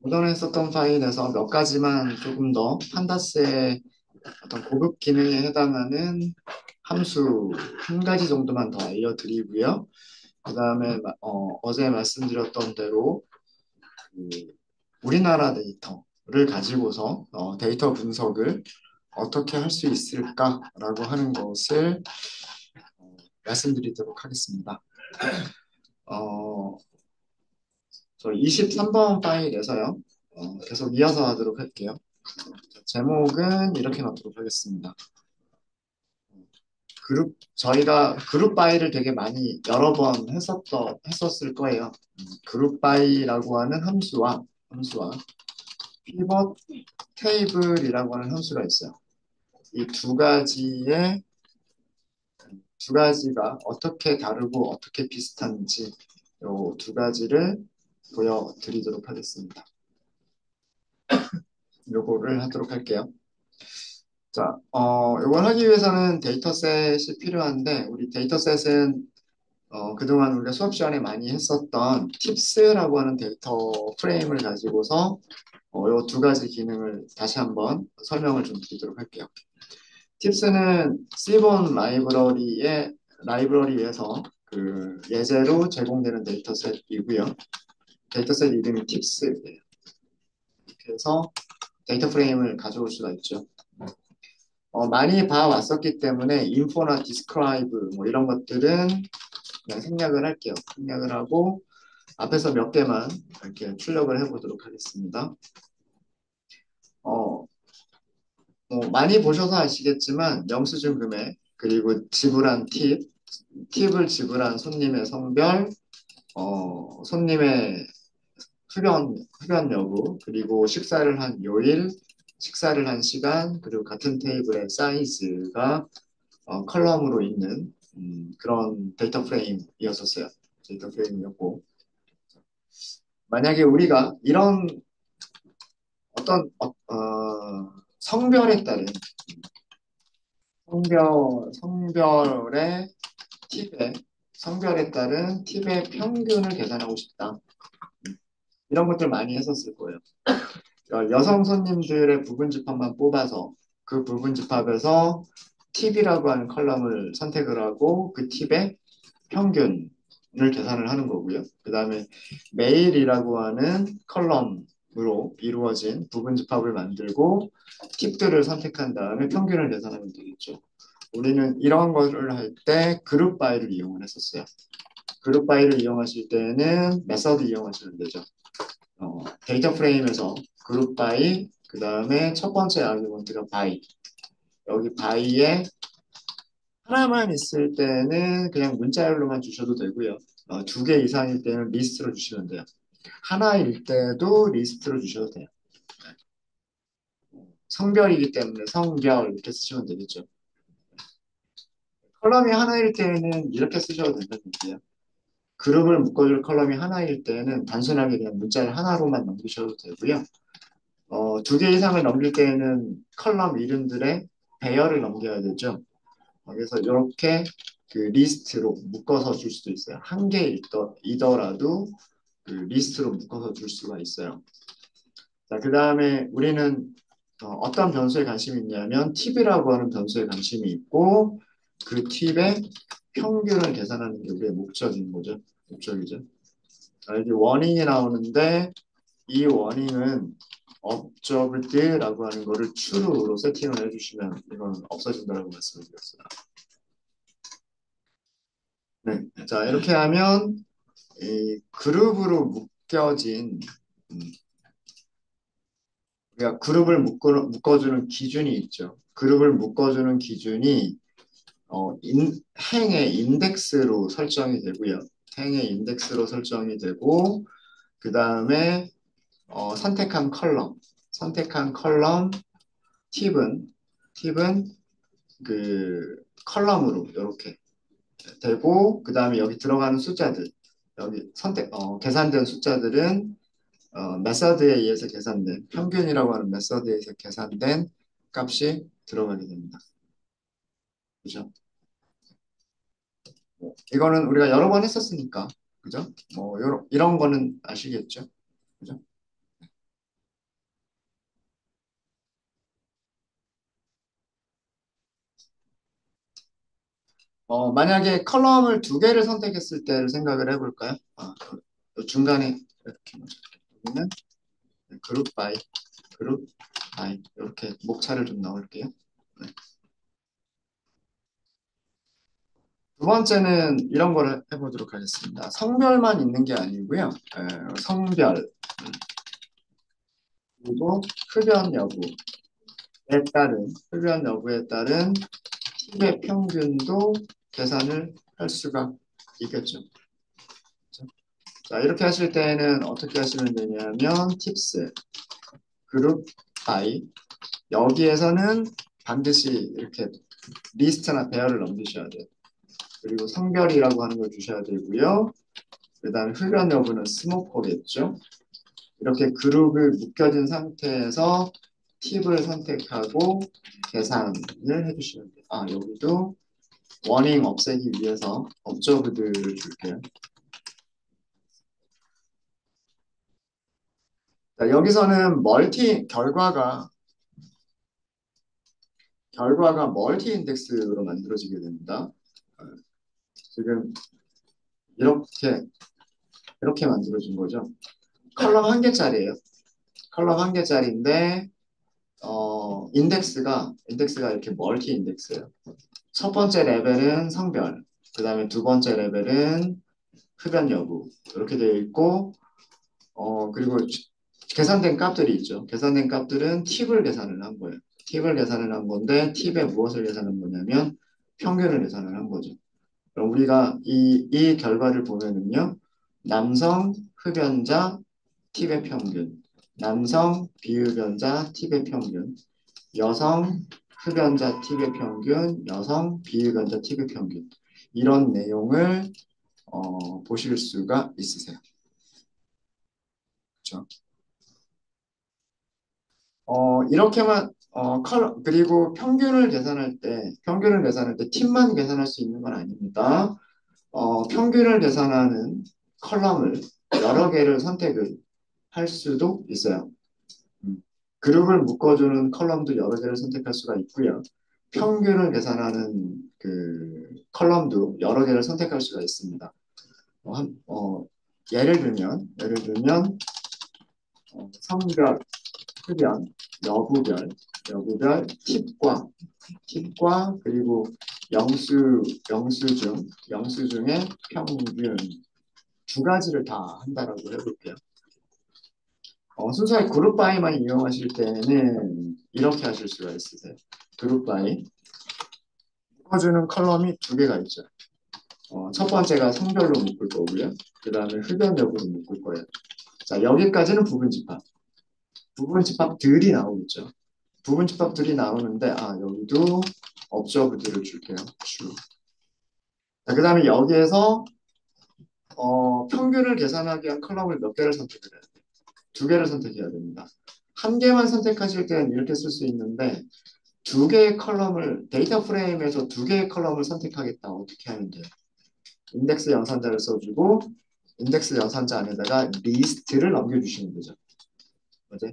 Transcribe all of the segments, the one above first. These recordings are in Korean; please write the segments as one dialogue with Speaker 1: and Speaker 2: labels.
Speaker 1: 오전에 썼던 파일에서 몇 가지만 조금 더 판다스의 어떤 고급 기능에 해당하는 함수 한 가지 정도만 더 알려드리고요. 그 다음에 어제 말씀드렸던 대로 그 우리나라 데이터를 가지고서 데이터 분석을 어떻게 할 수 있을까라고 하는 것을 말씀드리도록 하겠습니다. 어, 저 23번 파일에서요. 계속 이어서 하도록 할게요. 제목은 이렇게 넣도록 하겠습니다. 저희가 그룹 바이를 되게 많이 여러 번 했었을 거예요. 그룹 바이라고 하는 함수와 피벗 테이블이라고 하는 함수가 있어요. 이 두 가지가 어떻게 다르고 어떻게 비슷한지 이 두 가지를 보여드리도록 하겠습니다. 요거를 하도록 할게요. 자, 이걸 하기 위해서는 데이터셋이 필요한데, 우리 데이터셋은 그동안 우리가 수업 시간에 많이 했었던 팁스라고 하는 데이터 프레임을 가지고서 이 두 가지 기능을 다시 한번 설명을 좀 드리도록 할게요. 팁스는 시본 라이브러리에서 그 예제로 제공되는 데이터셋이고요. 데이터셋 이름이 팁스예요. 그래서 데이터 프레임을 가져올 수가 있죠. 많이 봐왔었기 때문에 info나 describe 뭐 이런 것들은 그냥 생략을 할게요. 생략을 하고 앞에서 몇 개만 이렇게 출력을 해보도록 하겠습니다. 어, 많이 보셔서 아시겠지만 영수증 금액 그리고 지불한 팁을 지불한 손님의 성별, 손님의 흡연 여부, 그리고 식사를 한 요일, 식사를 한 시간, 그리고 같은 테이블의 사이즈가 컬럼으로 있는 그런 데이터 프레임이었었어요. 데이터 프레임이었고 만약에 우리가 이런 어떤 성별에 따른 성별의 팁의 성별에 따른 팁의 평균을 계산하고 싶다. 이런 것들 많이 했었을 거예요. 여성 손님들의 부분 집합만 뽑아서 그 부분 집합에서 팁이라고 하는 컬럼을 선택을 하고 그 팁의 평균을 계산을 하는 거고요. 그 다음에 메일이라고 하는 컬럼으로 이루어진 부분 집합을 만들고 팁들을 선택한 다음에 평균을 계산하면 되겠죠. 우리는 이런 거를 할 때 그룹 바이를 이용을 했었어요. 그룹 바이를 이용하실 때는 메서드 이용하시면 되죠. 데이터 프레임에서 그룹 바이, 그 다음에 첫 번째 아규먼트가 바이. 여기 바이에 하나만 있을 때는 그냥 문자열로만 주셔도 되고요. 두 개 이상일 때는 리스트로 주시면 돼요. 하나일 때도 리스트로 주셔도 돼요. 성별이기 때문에 성별 이렇게 쓰시면 되겠죠. 컬럼이 하나일 때는 이렇게 쓰셔도 된다는 얘기예요. 그룹을 묶어줄 컬럼이 하나일 때는 단순하게 그냥 문자를 하나로만 넘기셔도 되고요. 두 개 이상을 넘길 때는 컬럼 이름들의 배열을 넘겨야 되죠. 그래서 이렇게 그 리스트로 묶어서 줄 수도 있어요. 한 개이더라도 그 리스트로 묶어서 줄 수가 있어요. 자, 그 다음에 우리는 어떤 변수에 관심이 있냐면 팁이라고 하는 변수에 관심이 있고 그 팁의 평균을 계산하는 게 우리의 목적인 거죠. 목적이죠. 자, 여기 워닝이 나오는데 이 워닝은 observed라고 하는 거를 true로 세팅을 해주시면 이건 없어진다고 말씀을 드렸어요. 네. 자, 이렇게 하면 이 그룹으로 묶여진 우리가 그룹을 묶어주는 기준이 있죠. 그룹을 묶어주는 기준이 행의 인덱스로 설정이 되고요. 행의 인덱스로 설정이 되고 그 다음에 선택한 컬럼 팁은 그 컬럼으로 이렇게 되고 그 다음에 여기 들어가는 숫자들 여기 계산된 숫자들은 메서드에 의해서 계산된 평균이라고 하는 메서드에 의해서 계산된 값이 들어가게 됩니다. 그죠? 이거는 우리가 여러 번 했었으니까 그죠? 이런 거는 아시겠죠? 그죠? 만약에 컬럼을 두 개를 선택했을 때를 생각을 해볼까요? 요 중간에 이렇게 먼저 여기는 그룹 바이, 그룹 바이 이렇게 목차를 좀 넣을게요. 네. 두 번째는 이런 거를 해보도록 하겠습니다. 성별만 있는 게 아니고요. 성별, 그리고 흡연 여부에 따른 팁의 평균도 계산을 할 수가 있겠죠. 그렇죠? 자, 이렇게 하실 때는 어떻게 하시면 되냐면 팁스, 그룹 바이 여기에서는 반드시 이렇게 리스트나 배열을 넘기셔야 돼요. 그리고 성별이라고 하는 걸 주셔야 되고요. 그 다음에 흡연 여부는 스모커겠죠. 이렇게 그룹을 묶여진 상태에서 팁을 선택하고 계산을 해주시면 돼요. 여기도 워닝 없애기 위해서 업저브드를 줄게요. 자, 여기서는 결과가 멀티 인덱스로 만들어지게 됩니다. 어, 지금 이렇게 이렇게 만들어진 거죠. 컬럼 한 개짜리예요. 컬럼 한 개짜리인데 인덱스가 이렇게 멀티 인덱스예요. 첫 번째 레벨은 성별, 그 다음에 두 번째 레벨은 흡연 여부 이렇게 되어 있고 그리고 계산된 값들이 있죠. 계산된 값들은 팁을 계산을 한 거예요. 팁을 계산을 한 건데 팁에 무엇을 계산한 거냐면 평균을 계산을 한 거죠. 그럼 우리가 이 결과를 보면은요. 남성 흡연자 팁의 평균, 남성 비흡연자 팁의 평균, 여성 흡연자 팁의 평균, 여성 비흡연자 팁의 평균 이런 내용을 보실 수가 있으세요. 그렇죠? 이렇게만 그리고 평균을 계산할 때 팁만 계산할 수 있는 건 아닙니다. 평균을 계산하는 컬럼을 여러 개를 선택을 할 수도 있어요. 음. 그룹을 묶어주는 컬럼도 여러 개를 선택할 수가 있고요. 평균을 계산하는 그 컬럼도 여러 개를 선택할 수가 있습니다. 예를 들면 성별, 흡연, 여부별, 팁과 그리고 영수 중에 평균 두 가지를 다 한다라고 해볼게요. 순수하게 그룹 바이만 이용하실 때는 이렇게 하실 수가 있으세요. 그룹 바이 묶어주는 컬럼이 두 개가 있죠. 첫 번째가 성별로 묶을 거고요. 그 다음에 흡연 여부로 묶을 거예요. 자, 여기까지는 부분 집합. 부분 집합들이 나오겠죠. 부분 집합들이 나오는데 여기도 observed를 줄게요. true. 자, 그 다음에 여기에서 평균을 계산하기 위한 컬럼을 몇 개를 선택을 해야 돼요. 두 개를 선택해야 됩니다. 한 개만 선택하실 때는 이렇게 쓸 수 있는데 두 개의 컬럼을 데이터 프레임에서 두 개의 컬럼을 선택하겠다. 어떻게 하면 돼요? 인덱스 연산자를 써주고 인덱스 연산자 안에다가 리스트를 넘겨주시면 되죠. 맞아요?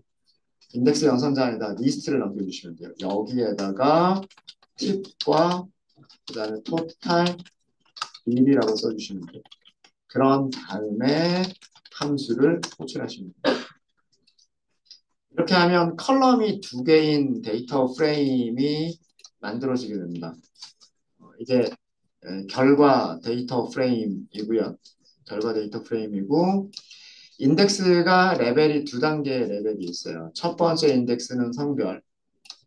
Speaker 1: 인덱스 연산자 안에다 리스트를 넘겨주시면 돼요. 여기에다가 팁과 그 다음에 토탈 비리라고 써주시면 돼요. 그런 다음에 함수를 호출하시면 돼요. 이렇게 하면 컬럼이 두 개인 데이터 프레임이 만들어지게 됩니다. 이게 결과 데이터 프레임이고요. 결과 데이터 프레임이고 인덱스가 레벨이 두 단계의 레벨이 있어요. 첫 번째 인덱스는 성별,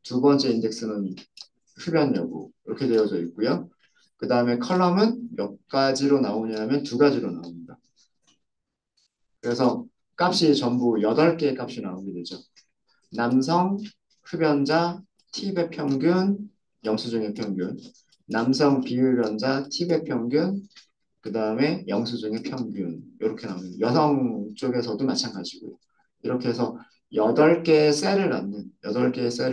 Speaker 1: 두 번째 인덱스는 흡연 여부 이렇게 되어져 있고요. 그 다음에 컬럼은 몇 가지로 나오냐면 두 가지로 나옵니다. 그래서 값이 전부 8개의 값이 나오게 되죠. 남성, 흡연자, 팁의 평균, 영수증의 평균, 남성 비흡연자, 팁의 평균, 그 다음에 영수증의 평균 이렇게 나옵니다. 여성 쪽에서도 마찬가지고요. 이렇게 해서 8개의 셀을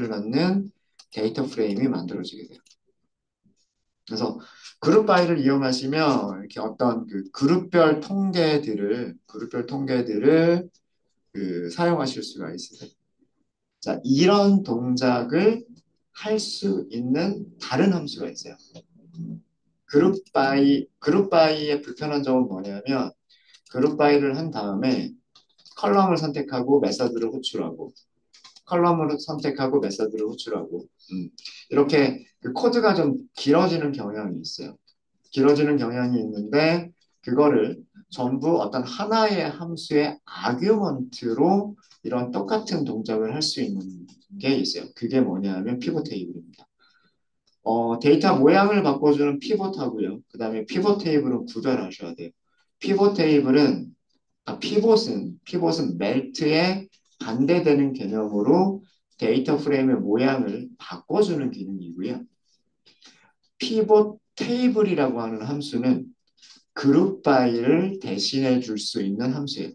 Speaker 1: 낳는 데이터 프레임이 만들어지게 돼요. 그래서 그룹 바이를 이용하시면 이렇게 어떤 그 그룹별 통계들을 사용하실 수가 있으세요. 자, 이런 동작을 할 수 있는 다른 함수가 있어요. 그룹 바이의 불편한 점은 뭐냐면 그룹 바이를 한 다음에 컬럼을 선택하고 메서드를 호출하고 컬럼을 선택하고 메서드를 호출하고 이렇게 그 코드가 좀 길어지는 경향이 있어요. 길어지는 경향이 있는데 그거를 전부 어떤 하나의 함수의 아규먼트로 이런 똑같은 동작을 할 수 있는 게 있어요. 그게 뭐냐면 피벗 테이블입니다. 데이터 모양을 바꿔주는 피벗하고요. 그 다음에 피벗 테이블은 구별하셔야 돼요. 피벗 테이블은 피벗은 멜트에 반대되는 개념으로 데이터 프레임의 모양을 바꿔주는 기능이고요. 피벗 테이블이라고 하는 함수는 그룹 바이를 대신해 줄 수 있는 함수예요.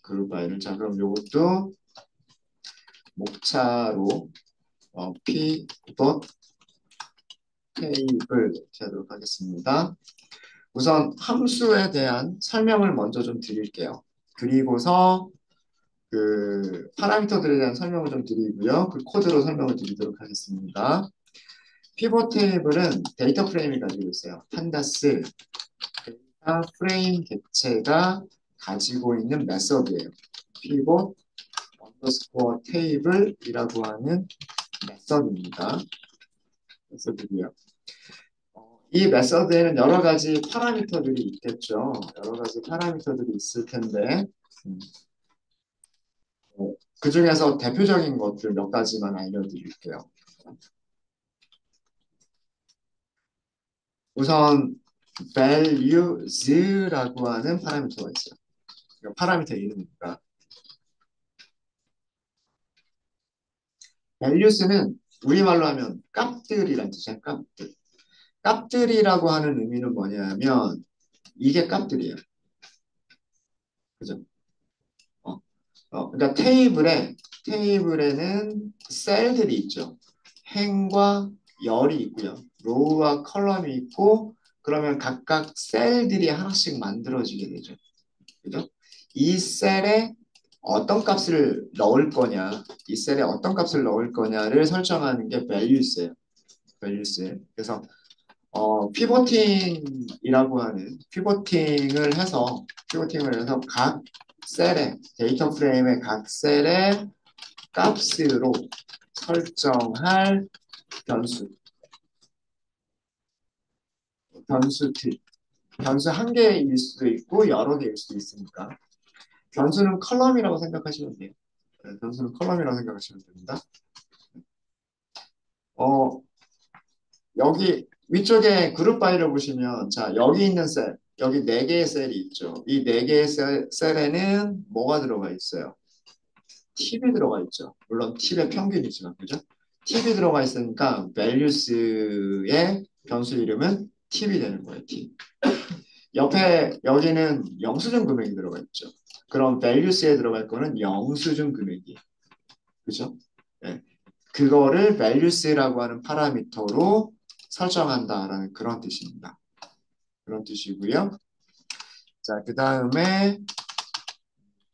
Speaker 1: 그룹 바이를. 자, 그럼 이것도 목차로 피벗 테이블 이렇게 하도록 하겠습니다. 우선 함수에 대한 설명을 먼저 좀 드릴게요. 그리고서 그 파라미터들에 대한 설명을 좀 드리고요. 그 코드로 설명을 드리도록 하겠습니다. 피벗 테이블은 데이터 프레임이 가지고 있어요. 판다스 데이터 프레임 객체가 가지고 있는 메서드예요. 피벗 언더스코어 테이블이라고 하는 메서드입니다. 메서드고요. 이 메서드에는 여러 가지 파라미터들이 있겠죠. 여러 가지 파라미터들이 있을 텐데 그 중에서 대표적인 것들 몇 가지만 알려드릴게요. 우선 values라고 하는 파라미터가 있어요. 파라미터 이름입니다. values는 우리말로 하면 값들이란 뜻이야. 값들. 값들이라고 하는 의미는 뭐냐면 이게 값들이에요. 그죠? 어, 그러니까 테이블에는 셀들이 있죠. 행과 열이 있고요. 로우와 컬럼이 있고 그러면 각각 셀들이 하나씩 만들어지게 되죠. 그죠? 이 셀에 어떤 값을 넣을 거냐, 이 셀에 어떤 값을 넣을 거냐를 설정하는 게 values예요. values. 그래서 피보팅을 해서 각 셀에 데이터 프레임의 각 셀의 값으로 설정할 변수, 변수 팁. 변수 한 개일 수도 있고 여러 개일 수도 있으니까 변수는 컬럼이라고 생각하시면 돼요. 네, 변수는 컬럼이라고 생각하시면 됩니다. 어, 여기 위쪽에 그룹 바이를 보시면 자 여기 있는 셀, 여기 네 개의 셀이 있죠. 이 네 개의 셀에는 뭐가 들어가 있어요? 팁이 들어가 있죠. 물론 팁의 평균이지만 그죠? 팁이 들어가 있으니까 values의 변수 이름은 팁이 되는 거예요. 팁. 옆에 여기는 영수증 금액이 들어가 있죠. 그럼 values에 들어갈 거는 영수증 금액이에요. 그죠? 네. 그거를 values라고 하는 파라미터로 설정한다라는 그런 뜻입니다. 그런 뜻이고요. 자, 그 다음에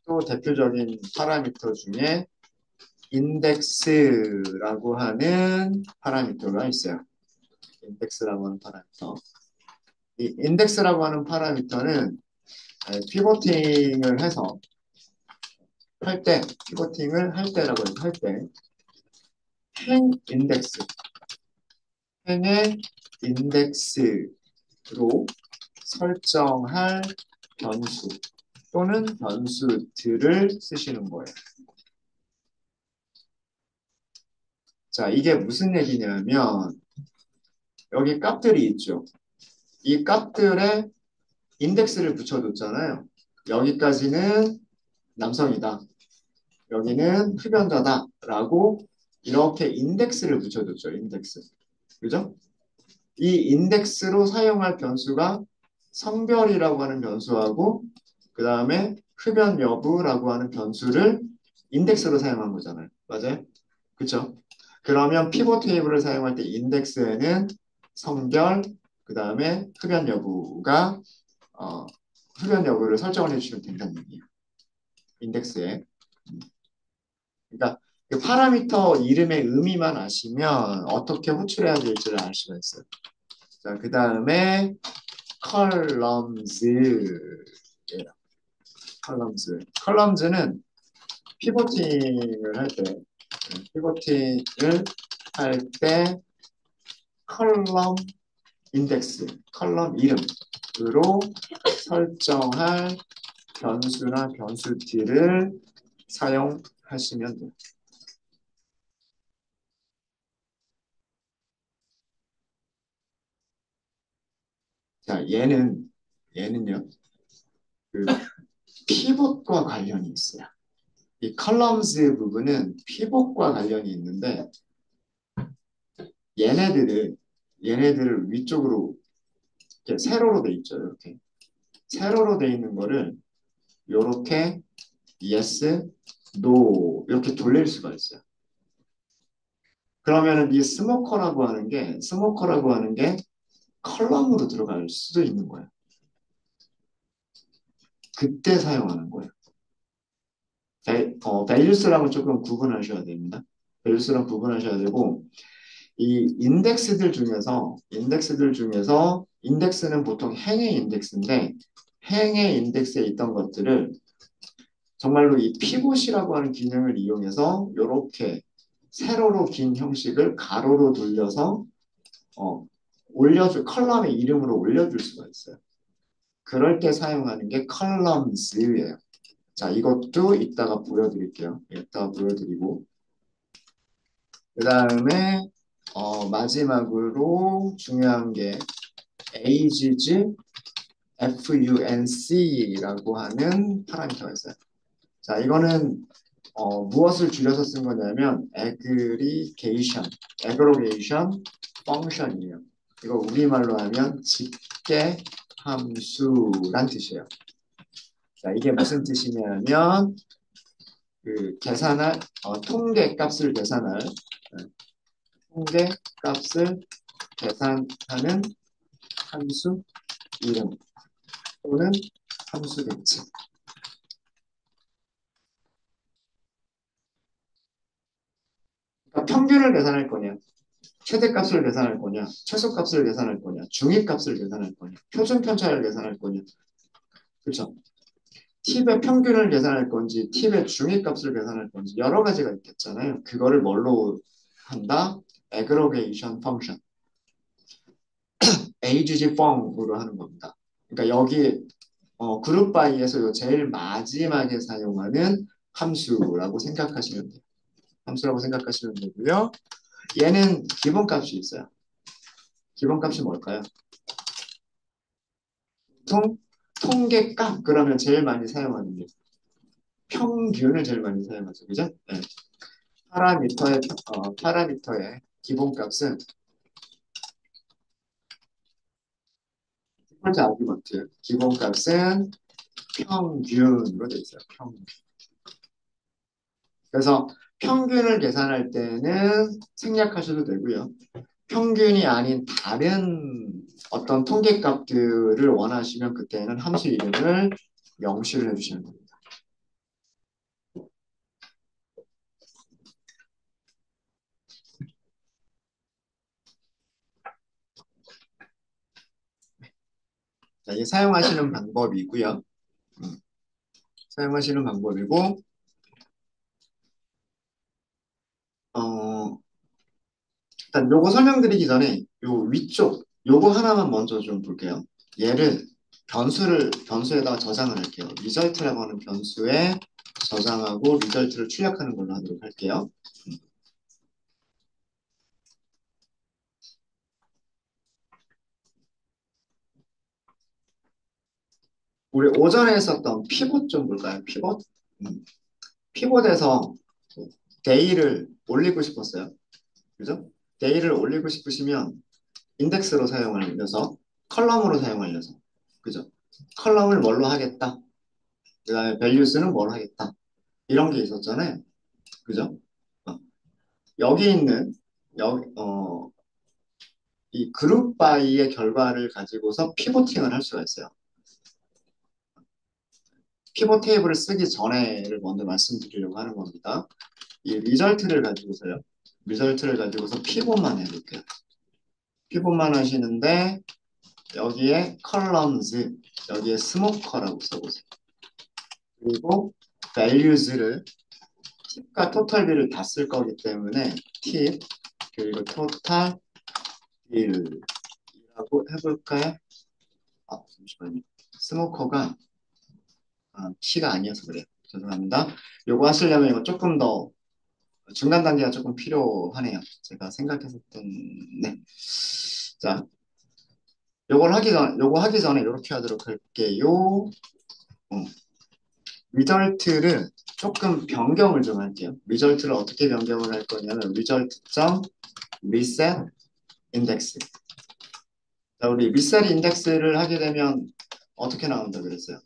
Speaker 1: 또 대표적인 파라미터 중에 인덱스라고 하는 파라미터가 있어요. 인덱스라고 하는 파라미터. 이 인덱스라고 하는 파라미터는 피보팅을 해서 피보팅을 할 때라고 해서 할 때, 행 인덱스, 행의 인덱스로 설정할 변수 또는 변수들을 쓰시는 거예요. 자, 이게 무슨 얘기냐면 여기 값들이 있죠. 이 값들에 인덱스를 붙여줬잖아요. 여기까지는 남성이다. 여기는 흡연자다라고 이렇게 인덱스를 붙여줬죠. 인덱스. 그죠? 이 인덱스로 사용할 변수가 성별이라고 하는 변수하고 그 다음에 흡연 여부라고 하는 변수를 인덱스로 사용한 거잖아요. 맞아요? 그쵸? 그러면 피벗 테이블을 사용할 때 인덱스에는 성별, 그 다음에 어, 흡연 여부를 설정을 해주시면 된다는 얘기예요. 인덱스에. 그러니까 그 파라미터 이름의 의미만 아시면 어떻게 호출해야 될지를 알 수가 있어요. 자, 그 다음에 컬럼즈. 컬럼즈는 피보팅을 할 때, 피보팅을 할 때 컬럼 인덱스, 컬럼 이름으로 설정할 변수나 변수티를 사용하시면 돼요. 자, 얘는요, 그 피봇과 관련이 있어요. 이 컬럼즈 부분은 피봇과 관련이 있는데, 얘네들을 위쪽으로 이렇게 세로로 돼 있죠. 이렇게 세로로 돼 있는 거를 이렇게 yes, no 이렇게 돌릴 수가 있어요. 그러면은 이 스모커라고 하는 게 컬럼으로 들어갈 수도 있는 거예요. 그때 사용하는 거예요. 밸류스랑은 조금 구분하셔야 됩니다. 밸류스랑 구분하셔야 되고, 이 인덱스들 중에서 인덱스는 보통 행의 인덱스인데 행의 인덱스에 있던 것들을 정말로 이 피봇이라고 하는 기능을 이용해서 이렇게 세로로 긴 형식을 가로로 돌려서 어, 컬럼의 이름으로 올려줄 수가 있어요. 그럴 때 사용하는 게 컬럼즈예요. 자, 이것도 이따가 보여드릴게요. 이따가 보여드리고 그 다음에 마지막으로 중요한 게 ages func라고 하는 파라미터가 있어요. 자, 이거는 무엇을 줄여서 쓴 거냐면 aggregation function이에요. 이거 우리말로 하면 집계 함수란 뜻이에요. 자, 이게 무슨 뜻이냐면 그 통계 값을 계산할 통계 값을 계산하는 함수 이름 또는 함수 배치. 그러니까 평균을 계산할 거냐, 최대값을 계산할 거냐, 최소값을 계산할 거냐, 중위값을 계산할 거냐, 표준 편차를 계산할 거냐. 그렇죠? 팁의 평균을 계산할 건지, 팁의 중위값을 계산할 건지 여러 가지가 있겠잖아요. 그거를 뭘로 한다? aggregation function, aggfung으로 하는 겁니다. 그러니까 여기 그룹 바이에서 요 제일 마지막에 사용하는 함수라고 생각하시면 돼요. 함수라고 생각하시면 되고요. 얘는 기본값이 있어요. 기본값이 뭘까요? 통계값 그러면 제일 많이 사용하는 게 평균을 제일 많이 사용하죠. 그죠? 네. 파라미터의 기본값은 첫 번째 아규먼트 기본값은 평균으로 되어 있어요. 평균. 그래서 평균을 계산할 때는 생략하셔도 되고요. 평균이 아닌 다른 어떤 통계값들을 원하시면 그때는 함수 이름을 명시를 해주시면 됩니다. 자, 이게 사용하시는 방법이고요. 음, 사용하시는 방법이고, 어, 일단 요거 설명드리기 전에 요 위쪽 요거 하나만 먼저 좀 볼게요. 얘를 변수에다가 저장을 할게요. 리절트라고 하는 변수에 저장하고 리절트를 출력하는 걸로 하도록 할게요. 우리 오전에 했었던 피봇 좀 볼까요? 피봇? 음, 피봇에서 데이를 올리고 싶었어요. 그죠? 데이를 올리고 싶으시면 인덱스로 사용할 녀석, 컬럼으로 사용할 녀석. 그죠? 컬럼을 뭘로 하겠다. 그 다음에 밸류스는 뭘 하겠다. 이런 게 있었잖아요. 그죠? 어, 여기 있는, 여기, 이 그룹 바이의 결과를 가지고서 피보팅을 할 수가 있어요. 피봇 테이블을 쓰기 전에를 먼저 말씀드리려고 하는 겁니다. 이 리절트를 가지고서 피봇만 해볼게요. 피봇만 하시는데 여기에 columns, 여기에 smoker라고 써보세요. 그리고 values를 팁과 토탈 비를 다 쓸 거기 때문에 팁 그리고 토탈 비라고 해볼까요? 잠시만요. 스모커가 키가 아니어서 그래요. 죄송합니다. 요거 하시려면 이거 조금 더 중간 단계가 조금 필요하네요. 제가 생각했었던 네. 자, 요거 하기 전에 이렇게 하도록 할게요. 리절트를 조금 변경을 좀 할게요. 리절트를 어떻게 변경을 할 거냐면 result.reset index. 자, 우리 reset index를 하게 되면 어떻게 나온다 그랬어요?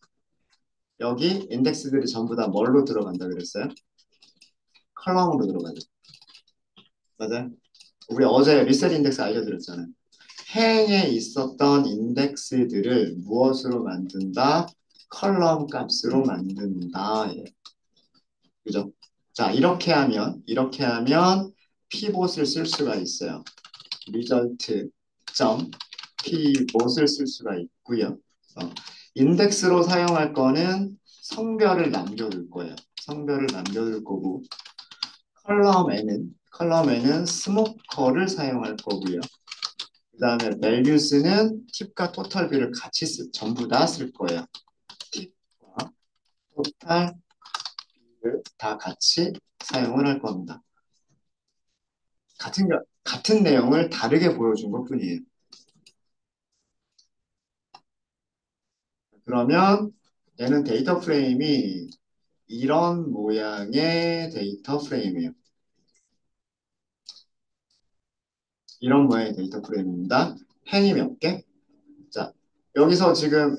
Speaker 1: 여기 인덱스들이 전부 다 뭘로 들어간다 그랬어요? 컬럼으로 들어가죠. 맞아요? 우리 어제 리셋 인덱스 알려드렸잖아요. 행에 있었던 인덱스들을 무엇으로 만든다? 컬럼 값으로 만든다. 예. 그죠? 자, 이렇게 하면 pivot을 쓸 수가 있어요. result 점 pivot을 쓸 수가 있고요. 인덱스로 사용할 거는 성별을 남겨둘 거예요. 성별을 남겨둘 거고 컬럼에는 스모커를 사용할 거고요. 그 다음에 values는 팁과 토탈비를 같이 전부 다 쓸 거예요. 팁과 토탈비를 다 같이 사용을 할 겁니다. 같은 내용을 다르게 보여준 것 뿐이에요. 그러면 얘는 데이터 프레임이 이런 모양의 데이터 프레임이에요. 이런 모양의 데이터 프레임입니다. 행이 몇 개? 자, 여기서 지금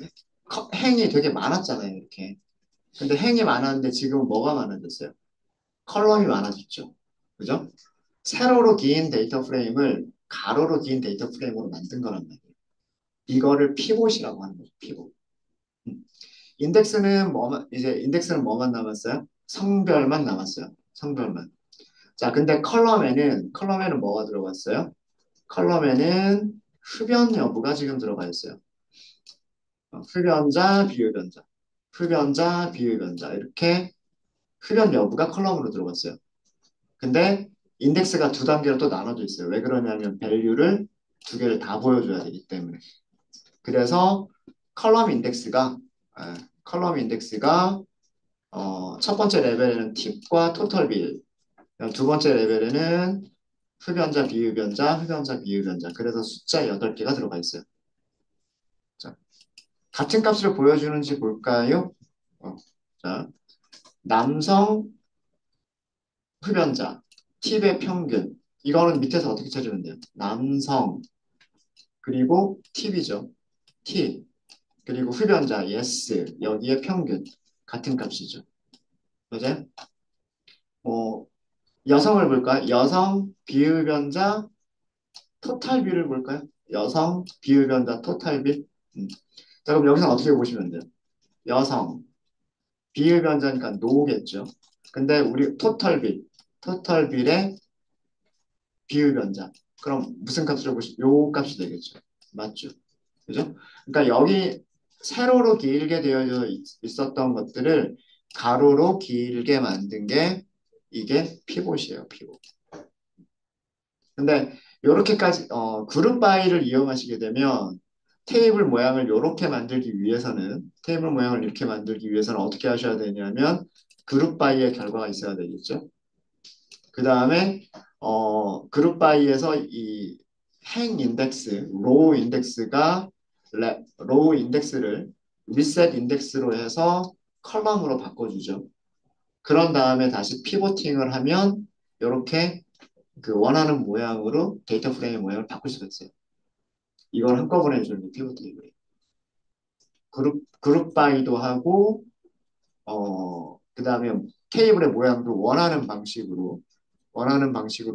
Speaker 1: 행이 되게 많았잖아요, 이렇게. 근데 행이 많았는데 지금 뭐가 많아졌어요? 컬럼이 많아졌죠. 그죠? 세로로 긴 데이터 프레임을 가로로 긴 데이터 프레임으로 만든 거란 말이에요. 이거를 피봇이라고 하는 거죠, 피봇. 음. 인덱스는 뭐만 남았어요? 성별만 남았어요. 성별만. 자, 근데 컬럼에는 뭐가 들어갔어요? 컬럼에는 흡연 여부가 지금 들어가 있어요. 흡연자, 비흡연자. 흡연자, 비흡연자. 이렇게 흡연 여부가 컬럼으로 들어갔어요. 근데 인덱스가 두 단계로 또 나눠져 있어요. 왜 그러냐면 밸류를 두 개를 다 보여줘야 되기 때문에. 그래서 컬럼 인덱스가 예, 컬럼 인덱스가 첫 번째 레벨에는 팁과 토탈 빌, 두 번째 레벨에는 흡연자, 비흡연자, 흡연자, 비흡연자. 그래서 숫자 8개가 들어가 있어요. 자, 같은 값을 보여주는지 볼까요? 자, 남성 흡연자, 팁의 평균. 이거는 밑에서 어떻게 찾으면 돼요? 남성, 그리고 팁이죠. 팁, 그리고 흡연자, yes, 여기에 평균. 같은 값이죠. 맞아요? 뭐, 여성을 볼까요? 여성, 비흡연자, 토탈비를 볼까요? 여성, 비흡연자, 토탈비. 자, 그럼 여기서 어떻게 보시면 돼요? 여성, 비흡연자니까 노겠죠. 근데 우리 토탈빌의 비흡연자. 그럼 무슨 값으로 보시? 요 값이 되겠죠. 맞죠? 그죠? 그러니까 여기 세로로 길게 되어져 있었던 것들을 가로로 길게 만든 게 이게 피봇이에요, 피봇. 근데 이렇게까지 그룹 바이를 이용하시게 되면 테이블 모양을 이렇게 만들기 위해서는 어떻게 하셔야 되냐면 그룹 바이의 결과가 있어야 되겠죠. 그 다음에 그룹 바이에서 이 행 인덱스, 로우 인덱스를 리셋 인덱스로 해서 컬럼으로 바꿔주죠. 그런 다음에 다시 피보팅을 하면 이렇게 그 원하는 모양으로 데이터 프레임 모양을 바꿀 수가 있어요. 이걸 한꺼번에 해주는 게 피벗 테이블이에요. 그룹 바이도 하고 그 다음에 테이블의 모양도 원하는 방식으로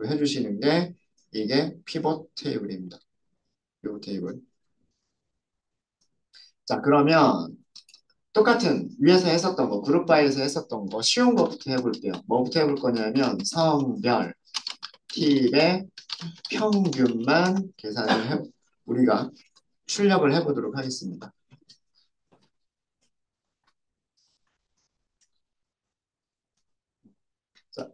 Speaker 1: 해주시는 게 이게 피벗 테이블입니다. 이 테이블. 자, 그러면 똑같은 위에서 했었던 거, 그룹 바이에서 했었던 거 쉬운 것부터 해볼게요. 뭐부터 해볼 거냐면 성별, 팁의 평균만 우리가 출력을 해보도록 하겠습니다. 자,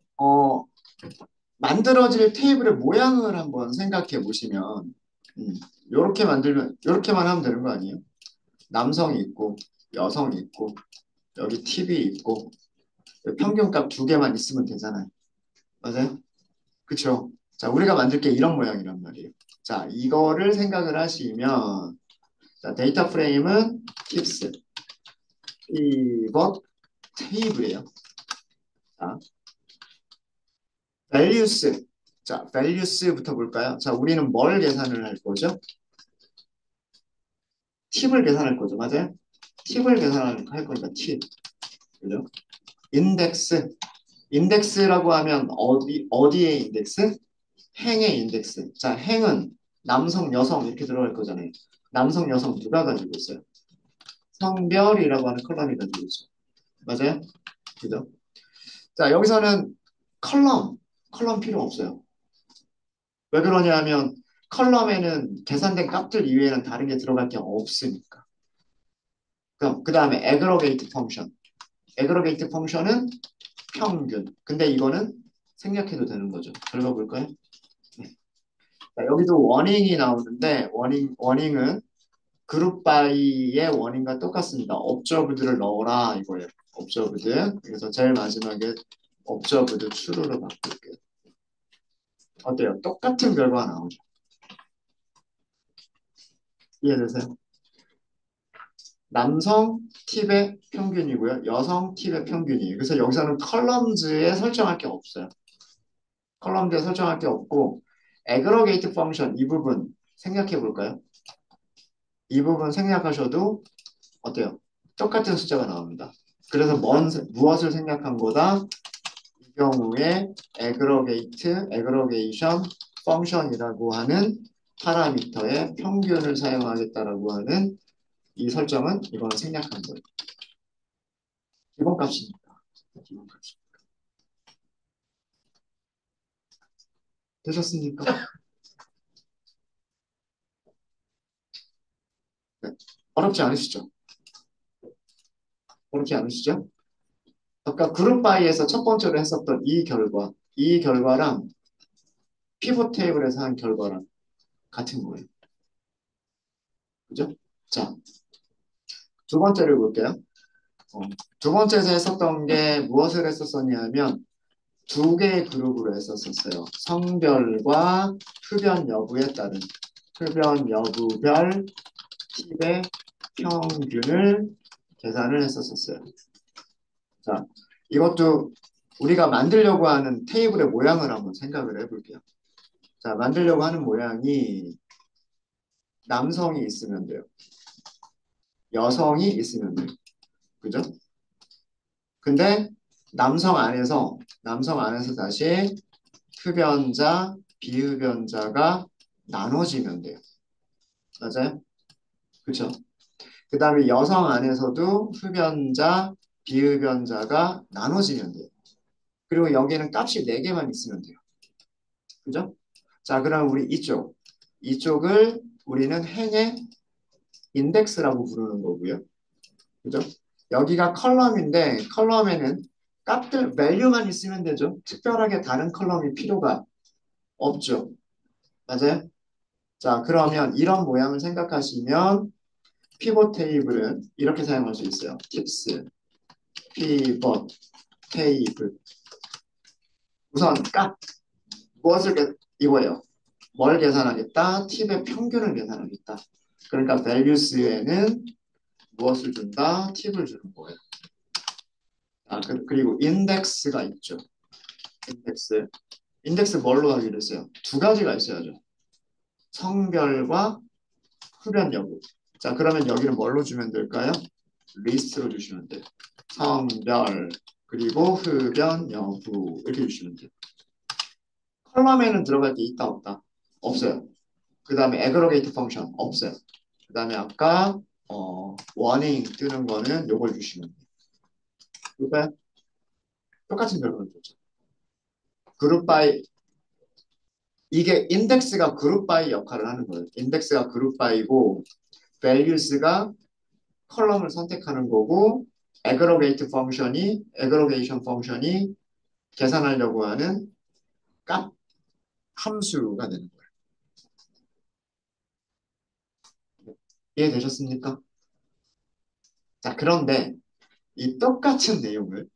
Speaker 1: 만들어질 테이블의 모양을 한번 생각해 보시면, 요렇게만 하면 되는 거 아니에요? 남성이 있고, 여성이 있고, 여기 팁이 있고, 평균값 두 개만 있으면 되잖아요. 맞아요? 그쵸? 자, 우리가 만들 게 이런 모양이란 말이에요. 자, 이거를 생각을 하시면, 자, 데이터 프레임은 팁스, 피벗, 테이블이에요. 자, values. 자, values부터 볼까요? 자, 우리는 뭘 계산을 할 거죠? 팁을 계산할 거죠. 맞아요? 팁을 계산할 거니까 팁. 그죠? 인덱스. 인덱스라고 하면 어디의 인덱스? 행의 인덱스. 자, 행은 남성, 여성 이렇게 들어갈 거잖아요. 남성, 여성 누가 가지고 있어요? 성별이라고 하는 컬럼이 가지고 있죠. 맞아요? 그죠? 자, 여기서는 컬럼 필요 없어요. 왜 그러냐 하면 컬럼에는 계산된 값들 이외에는 다른 게 들어갈 게 없으니까. 그럼 그 다음에 aggregate 펑션. aggregate 펑션은 평균. 근데 이거는 생략해도 되는 거죠. 읽어볼까요? 네. 자, 여기도 워닝이 나오는데 워닝은 그룹 바이의 워닝과 똑같습니다. observed를 넣어라 이거예요. observed. 그래서 제일 마지막에 observed true로 바꿀게요. 어때요? 똑같은 결과가 나오죠. 이해되세요? 남성 팁의 평균이고요. 여성 팁의 평균이에요. 그래서 여기서는 컬럼즈에 설정할 게 없어요. 컬럼즈에 설정할 게 없고 aggregate 펑션 이 부분 생략해 볼까요? 이 부분 생략하셔도 어때요? 똑같은 숫자가 나옵니다. 그래서 무엇을 생략한 거다? 이 경우에 aggregation 펑션이라고 하는 파라미터의 평균을 사용하겠다라고 하는 이 설정은 이거는 생략한 거예요. 기본값이니까. 기본값이. 되셨습니까? 네. 어렵지 않으시죠? 어렵지 않으시죠? 아까 그룹 바이에서 첫 번째로 했었던 이 결과랑 피벗 테이블에서 한 결과랑 같은 거예요. 그죠? 자, 두 번째를 볼게요. 어, 두 번째에서 했었던 게 무엇을 했었었냐면 두 개의 그룹으로 했었었어요. 성별과 흡연 여부에 따른 흡연 여부별 팁의 평균을 계산을 했었었어요. 자, 이것도 우리가 만들려고 하는 테이블의 모양을 한번 생각을 해볼게요. 자, 만들려고 하는 모양이 남성이 있으면 돼요. 여성이 있으면 돼요. 그죠? 근데 남성 안에서 다시 흡연자, 비흡연자가 나눠지면 돼요. 맞아요? 그죠? 그 다음에 여성 안에서도 흡연자, 비흡연자가 나눠지면 돼요. 그리고 여기는 값이 4개만 있으면 돼요. 그죠? 자, 그럼 우리 이쪽을 우리는 행의 인덱스라고 부르는 거고요. 그죠? 여기가 컬럼인데 컬럼에는 값들 밸류만 있으면 되죠. 특별하게 다른 컬럼이 필요가 없죠. 맞아요? 자, 그러면 이런 모양을 생각하시면 피벗 테이블은 이렇게 사용할 수 있어요. 팁스, 피벗 테이블. 우선 이거예요. 뭘 계산하겠다? 팁의 평균을 계산하겠다. 그러니까 values에는 무엇을 준다? 팁을 주는 거예요. 아, 그리고 인덱스가 있죠. 인덱스. 인덱스 뭘로 하기로 했어요? 두 가지가 있어야죠. 성별과 흡연 여부. 자, 그러면 여기는 뭘로 주면 될까요? 리스트로 주시면 돼요. 성별, 그리고 흡연 여부 이렇게 주시면 돼요. 컬럼에는 들어갈 게 있다 없다? 없어요. 그 다음에 aggregate 펑션 없어요. 그 다음에 아까 워닝 뜨는 거는 요걸 주시면 돼요. 그러니까 똑같은 결과를 줬죠. 그룹 바이 이게 인덱스가 그룹 바이 역할을 하는 거예요. 인덱스가 그룹 바이고 values가 컬럼을 선택하는 거고 aggregation 펑션이 계산하려고 하는 값 함수가 되는 거예요. 이해되셨습니까? 자, 그런데 이 똑같은 내용을요,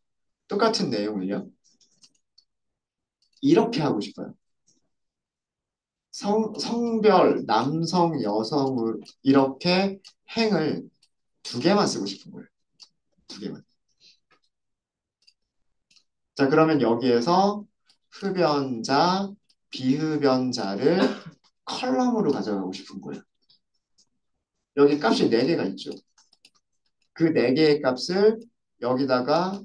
Speaker 1: 이렇게 하고 싶어요. 성별, 남성, 여성을 이렇게 행을 두 개만 쓰고 싶은 거예요. 두 개만. 자, 그러면 여기에서 흡연자, 비흡연자를 컬럼으로 가져가고 싶은 거예요. 여기 값이 4개가 있죠. 그 4개의 값을 여기다가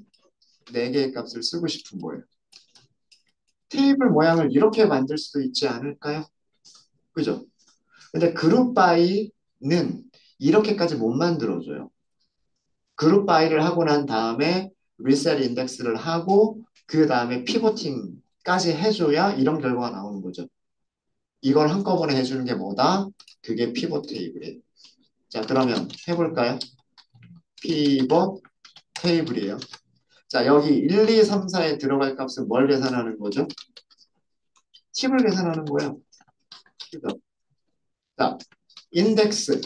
Speaker 1: 4개의 값을 쓰고 싶은 거예요. 테이블 모양을 이렇게 만들 수도 있지 않을까요? 그죠? 근데 그룹 바이는 이렇게까지 못 만들어줘요. 그룹 바이를 하고 난 다음에 리셋 인덱스를 하고 그 다음에 피보팅까지 해줘야 이런 결과가 나오는 거죠. 이걸 한꺼번에 해주는 게 뭐다? 그게 피벗 테이블이에요. 자, 그러면 해볼까요? 피벗 테이블이에요. 자, 여기 1, 2, 3, 4에 들어갈 값은 뭘 계산하는 거죠? 팁을 계산하는 거예요. 그죠? 자, 인덱스.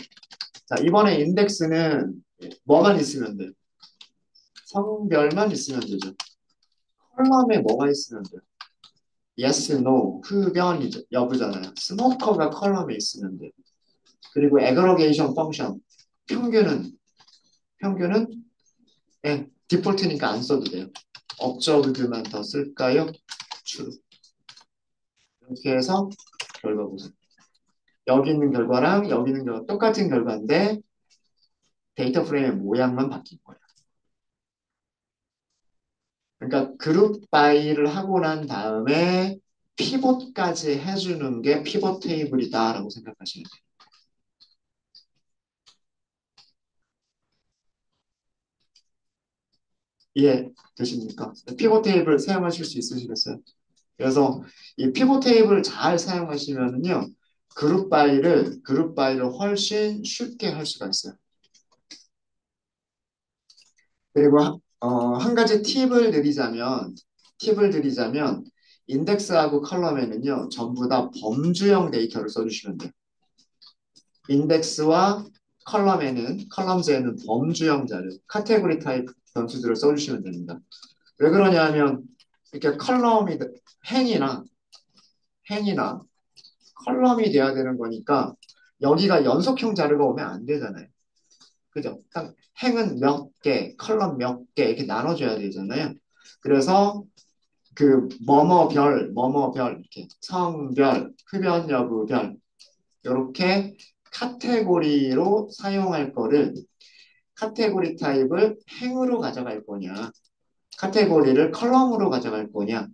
Speaker 1: 자, 이번에 인덱스는 뭐만 있으면 돼요? 성별만 있으면 되죠. 컬럼에 뭐가 있으면 돼요? yes, no, 흡연 여부잖아요. 스모커가 컬럼에 있으면 돼요. 그리고 aggregation 펑션, 평균은 디폴트니까 안 써도 돼요. observed만 더 쓸까요? true. 이렇게 해서 결과 보세요. 여기 있는 결과랑 여기 있는 결과 똑같은 결과인데 데이터 프레임의 모양만 바뀐 거예요. 그러니까 그룹 바이를 하고 난 다음에 피봇까지 해주는 게 피봇 테이블이다라고 생각하시면 돼요. 이해되십니까? 피봇 테이블 사용하실 수 있으시겠어요? 그래서 이 피봇 테이블을 잘 사용하시면은요, 그룹 바이를 훨씬 쉽게 할 수가 있어요. 그리고 한 가지 팁을 드리자면 인덱스하고 컬럼에는요, 전부 다 범주형 데이터를 써주시면 돼요. 인덱스와 컬럼즈에는 범주형 자료, 카테고리 타입 변수들을 써주시면 됩니다. 왜 그러냐면 이렇게 행이나 행이나 컬럼이 돼야 되는 거니까 여기가 연속형 자료가 오면 안 되잖아요. 그죠? 딱 행은 몇 개, 컬럼 몇 개 이렇게 나눠줘야 되잖아요. 그래서 그 뭐뭐별 이렇게 성별, 흡연 여부별 이렇게 카테고리로 사용할 거를 카테고리 타입을 행으로 가져갈 거냐, 카테고리를 컬럼으로 가져갈 거냐.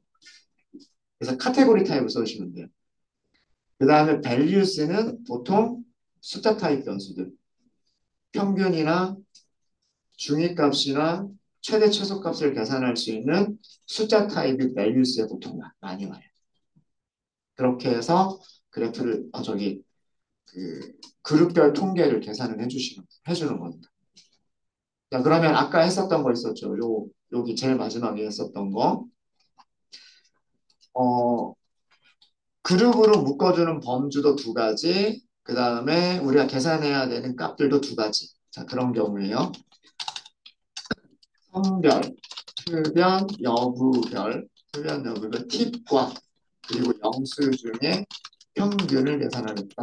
Speaker 1: 그래서 카테고리 타입을 써주시면 돼요. 그 다음에 values는 보통 숫자 타입 변수들, 평균이나 중위값이나 최대 최소값을 계산할 수 있는 숫자 타입이 values에 보통 많이 와요. 그렇게 해서 그래프를 그 그룹별 통계를 계산을 해주는 겁니다. 자, 그러면 아까 했었던 거 있었죠. 여기 제일 마지막에 했었던 거. 어, 그룹으로 묶어주는 범주도 두 가지, 그 다음에 우리가 계산해야 되는 값들도 두 가지. 자, 그런 경우에요. 성별, 흡연 여부별 팁과 그리고 영수 중에 평균을 계산하겠다.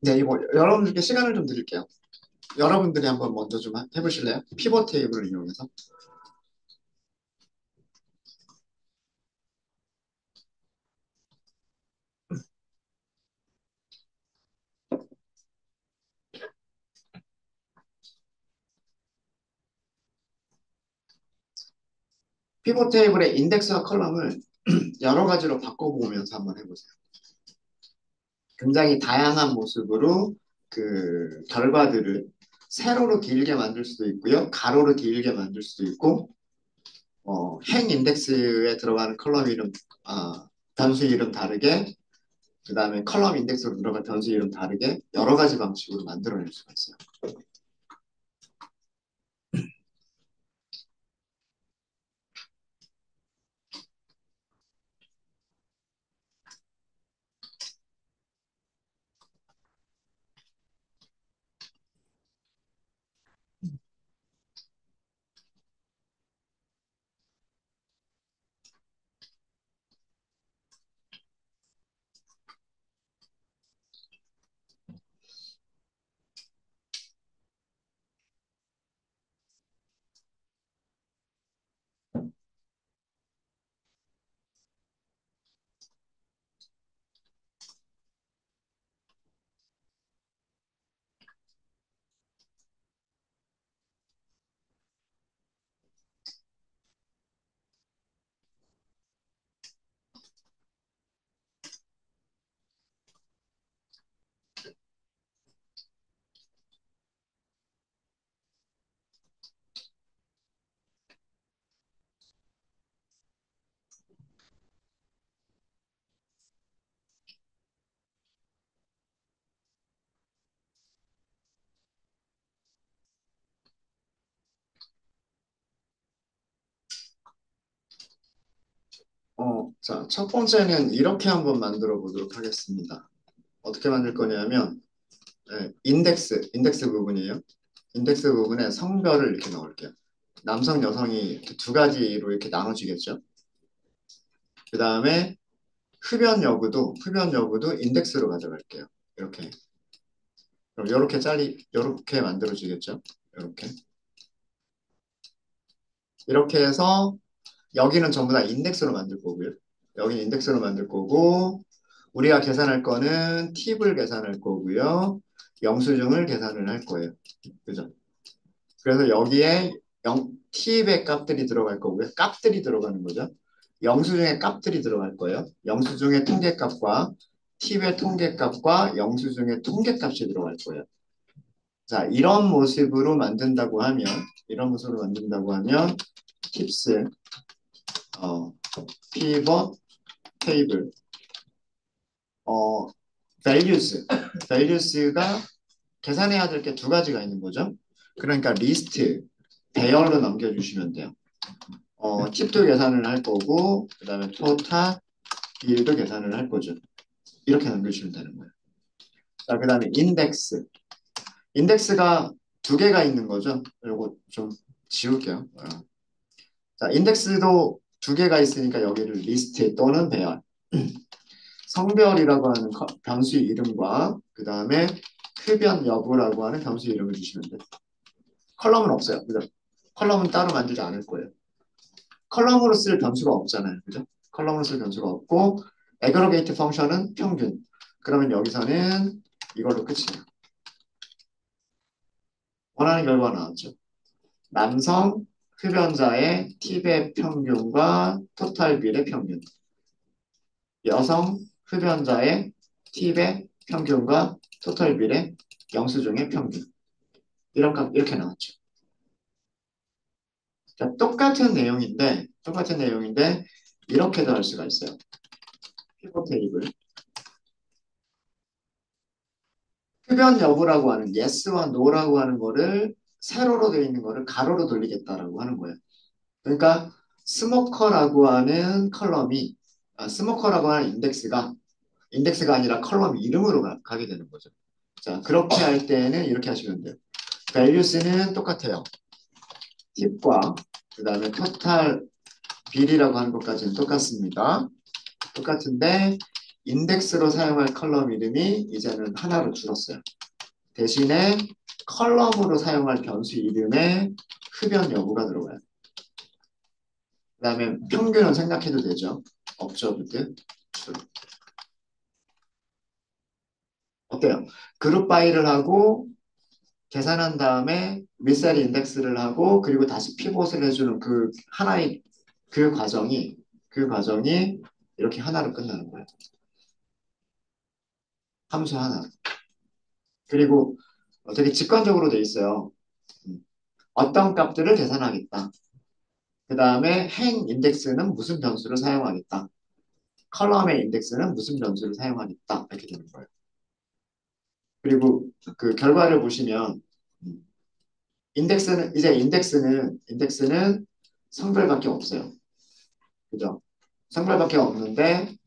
Speaker 1: 네, 이거 여러분들께 시간을 좀 드릴게요. 여러분들이 한번 먼저 좀 해보실래요? 피벗 테이블을 이용해서. 피벗 테이블의 인덱스와 컬럼을 여러 가지로 바꿔보면서 한번 해보세요. 굉장히 다양한 모습으로 그 결과들을 세로로 길게 만들 수도 있고요. 가로로 길게 만들 수도 있고, 행 인덱스에 들어가는 컬럼 이름, 변수 이름 다르게, 그 다음에 컬럼 인덱스로 들어간 변수 이름 다르게 여러 가지 방식으로 만들어낼 수가 있어요. 자, 첫 번째는 이렇게 한번 만들어 보도록 하겠습니다. 어떻게 만들 거냐면, 인덱스 부분이에요. 인덱스 부분에 성별을 이렇게 넣을게요. 남성, 여성이 이렇게 두 가지로 이렇게 나눠지겠죠. 그 다음에 흡연 여부도 인덱스로 가져갈게요. 이렇게. 그럼 이렇게 만들어지겠죠. 이렇게. 이렇게 해서 여기는 전부 다 인덱스로 만들 거고요. 여기는 인덱스로 만들 거고, 우리가 계산할 거는 팁을 계산할 거고요. 영수증을 계산을 할 거예요. 그죠? 그래서 여기에 팁의 값들이 들어갈 거고요. 값들이 들어가는 거죠. 영수증의 값들이 들어갈 거예요. 영수증의 통계값과 팁의 통계값과 영수증의 통계값이 들어갈 거예요. 자, 이런 모습으로 만든다고 하면 팁스, 어, 피벗, 테이블, 어, values가 계산해야 될 게 두 가지가 있는 거죠. 그러니까 리스트, 배열로 넘겨주시면 돼요. 팁도 계산을 할 거고, 그 다음에 토탈, 비율도 계산을 할 거죠. 이렇게 넘겨주시면 되는 거예요. 자, 그 다음에 인덱스. 인덱스가 두 개가 있는 거죠. 이거 좀 지울게요. 자, 인덱스도 두 개가 있으니까 여기를 리스트 또는 배열. 성별이라고 하는 변수 이름과 그 다음에 흡연 여부라고 하는 변수 이름을 주시면 돼요. 컬럼은 없어요. 그죠? 컬럼은 따로 만들지 않을 거예요. 컬럼으로 쓸 변수가 없잖아요. 그죠? 컬럼으로 쓸 변수가 없고 애그러게이트 펑션은 평균. 그러면 여기서는 이걸로 끝이에요. 원하는 결과가 나왔죠. 남성 흡연자의 팁의 평균과 토탈 빌의 평균. 여성 흡연자의 팁의 평균과 토탈 빌의 영수증의 평균. 이런 값 이렇게 나왔죠. 자, 똑같은 내용인데 이렇게도 할 수가 있어요. 피벗 테이블. 흡연 여부라고 하는 yes와 no라고 하는 거를 세로로 되어 있는 거를 가로로 돌리겠다라고 하는 거예요. 그러니까 스모커라고 하는 컬럼이 스모커라고 하는 인덱스가 아니라 컬럼 이름으로 가게 되는 거죠. 자, 그렇게 할 때는 이렇게 하시면 돼요. values는 똑같아요. 팁과 그 다음에 토탈 빌이라고 하는 것까지는 똑같습니다. 똑같은데 인덱스로 사용할 컬럼 이름이 이제는 하나로 줄었어요. 대신에 컬럼으로 사용할 변수 이름에 흡연 여부가 들어가요. 그 다음에 평균은 생각해도 되죠. observed true. 어때요? 그룹 바이를 하고 계산한 다음에 윗셀 인덱스를 하고 그리고 다시 피봇을 해주는 그 과정이 이렇게 하나로 끝나는 거예요. 함수 하나. 그리고 되게 직관적으로 돼 있어요. 음, 어떤 값들을 계산하겠다. 그 다음에 행 인덱스는 무슨 변수를 사용하겠다. 컬럼의 인덱스는 무슨 변수를 사용하겠다. 이렇게 되는 거예요. 그리고 그 결과를 보시면 음, 인덱스는 성별밖에 없어요. 그죠? 성별밖에 없는데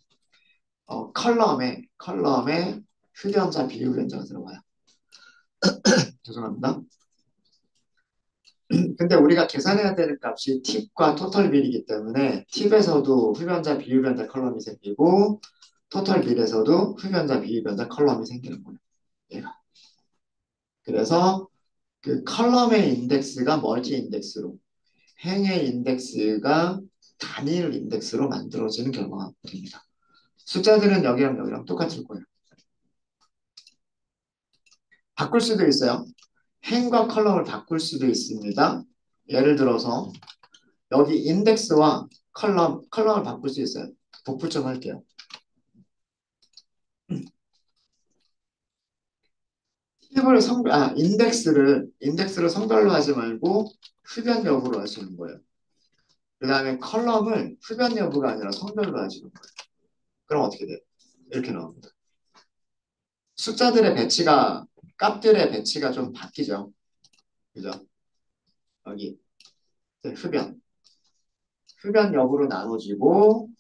Speaker 1: 컬럼에 흡연자 비흡연자가 들어가요. 죄송합니다. 근데 우리가 계산해야 되는 값이 팁과 토탈 빌이기 때문에 팁에서도 흡연자 비흡연자 컬럼이 생기고 토탈 빌에서도 흡연자 비흡연자 컬럼이 생기는 거예요. 얘가. 그래서 그 컬럼의 인덱스가 멀티 인덱스로 행의 인덱스가 단일 인덱스로 만들어지는 결과가 됩니다. 숫자들은 여기랑 여기랑 똑같을 거예요. 바꿀 수도 있어요. 행과 컬럼을 바꿀 수도 있습니다. 예를 들어서 여기 인덱스와 컬럼을 바꿀 수 있어요. 복붙 좀 할게요. 인덱스를 성별로 하지 말고 흡연 여부로 하시는 거예요. 그 다음에 컬럼을 흡연 여부가 아니라 성별로 하시는 거예요. 그럼 어떻게 돼요? 이렇게 나옵니다. 숫자들의 배치가, 값들의 배치가 좀 바뀌죠. 그죠? 여기 흡연. 흡연 여부로 나눠지고,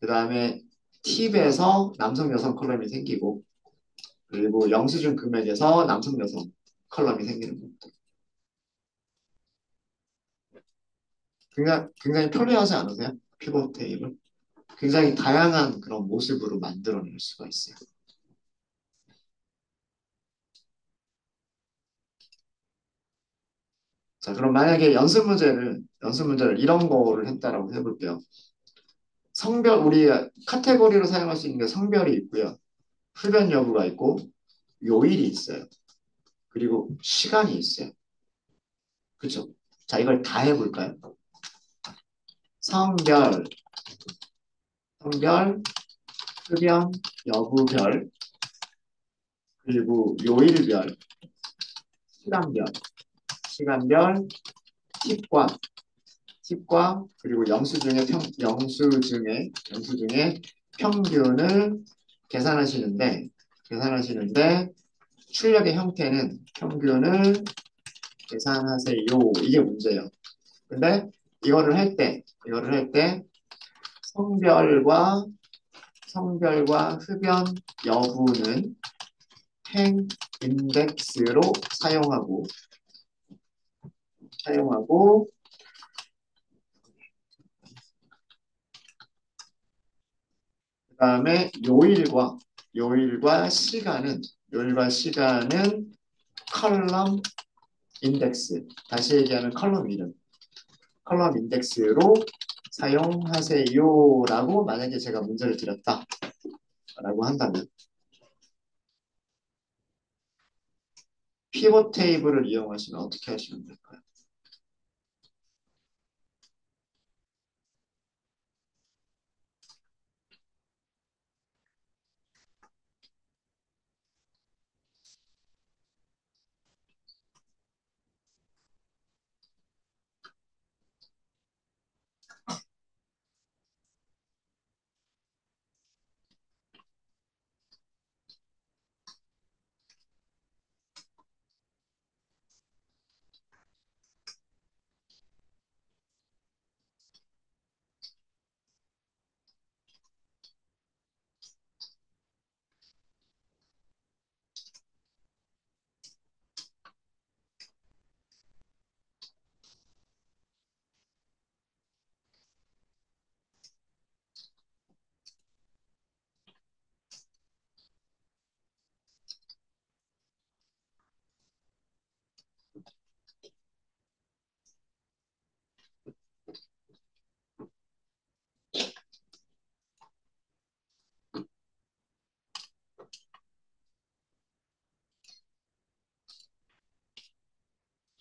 Speaker 1: 그 다음에 팁에서 남성, 여성 컬럼이 생기고, 그리고 영수증 금액에서 남성, 여성 컬럼이 생기는 겁니다. 굉장히 편리하지 않으세요? 피벗 테이블? 굉장히 다양한 그런 모습으로 만들어낼 수가 있어요. 자, 그럼 만약에 연습 문제를 이런 거를 했다라고 해볼게요. 우리 카테고리로 사용할 수 있는 게 성별이 있고요. 흡연 여부가 있고, 요일이 있어요. 그리고 시간이 있어요. 그쵸? 자, 이걸 다 해볼까요? 성별, 성별, 흡연, 여부별, 그리고 요일별, 시간별, 시간별, 팁과, 그리고 영수증의 평균을 계산하시는데, 출력의 형태는 평균을 계산하세요. 이게 문제예요. 근데 이거를 할 때 성별과 흡연 여부는 행 인덱스로 사용하고 그다음에 요일과 시간은 컬럼 인덱스. 다시 얘기하면 컬럼 인덱스로 사용하세요라고 만약에 제가 문제를 드렸다라고 한다면 피벗 테이블을 이용하시면 어떻게 하시면 될까요?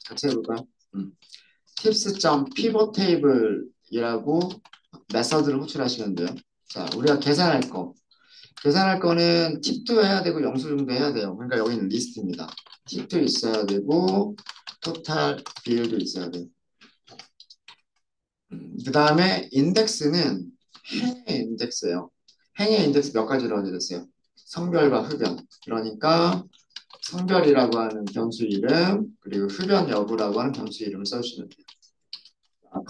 Speaker 1: 같이 해볼까요? tips.pivottable이라고 메서드를 호출하시면 돼요. 자, 우리가 계산할 거. 계산할 거는 팁도 해야 되고 영수증도 해야 돼요. 그러니까 여기는 리스트입니다. 팁도 있어야 되고 토탈 비율도 있어야 돼요. 그 다음에 인덱스는 행의 인덱스예요. 행의 인덱스 몇 가지로 되었어요? 성별과 흡연. 그러니까 성별이라고 하는 변수 이름 그리고 흡연 여부라고 하는 변수 이름을 써주시면 돼요.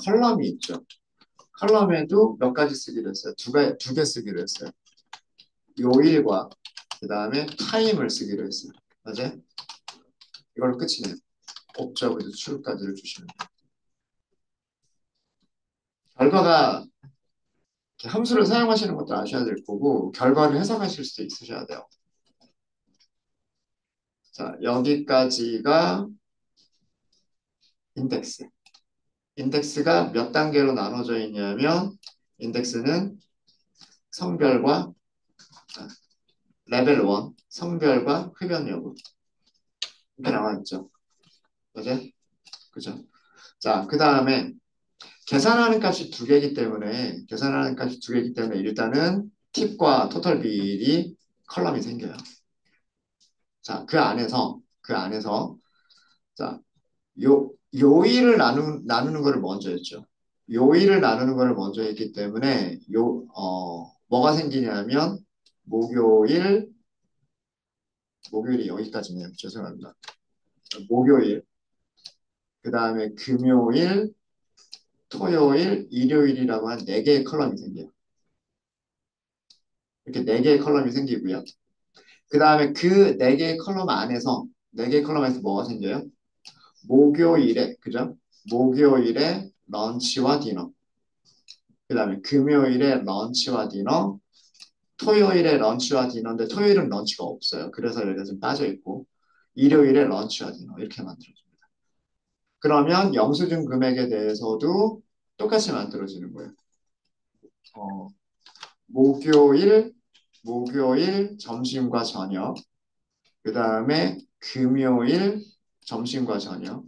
Speaker 1: 컬럼이 있죠. 컬럼에도 몇 가지 쓰기로 했어요. 두 개 쓰기로 했어요. 요일과 그 다음에 타임을 쓰기로 했어요. 맞아요? 이걸로 끝이네요. 옵저브드 true까지를 주시면 돼요. 결과가 함수를 사용하시는 것도 아셔야 될 거고 결과를 해석하실 수도 있으셔야 돼요. 자, 여기까지가 인덱스. 인덱스가 몇 단계로 나눠져 있냐면 인덱스는 성별과 레벨 1, 성별과 흡연 여부 이렇게 나와 있죠. 그죠? 그죠? 자, 그 다음에 계산하는 값이 두 개이기 때문에 일단은 팁과 토탈 비율이 컬럼이 생겨요. 자, 그 안에서 자, 요일을 나누는 거를 먼저 했죠. 요일을 나누는 거를 먼저 했기 때문에 뭐가 생기냐면 목요일 목요일이 여기까지네요. 죄송합니다. 목요일 그 다음에 금요일 토요일 일요일이라고 한 4개의 컬럼이 생겨요. 이렇게 4개의 컬럼이 생기고요. 그 다음에 그 4개의 컬럼에서 뭐가 생겨요? 목요일에 그죠? 목요일에 런치와 디너 그 다음에 금요일에 런치와 디너 토요일에 런치와 디너인데 토요일은 런치가 없어요. 그래서 여기가 좀 빠져있고 일요일에 런치와 디너 이렇게 만들어집니다. 그러면 영수증 금액에 대해서도 똑같이 만들어지는 거예요. 어, 목요일 점심과 저녁 그 다음에 금요일 점심과 저녁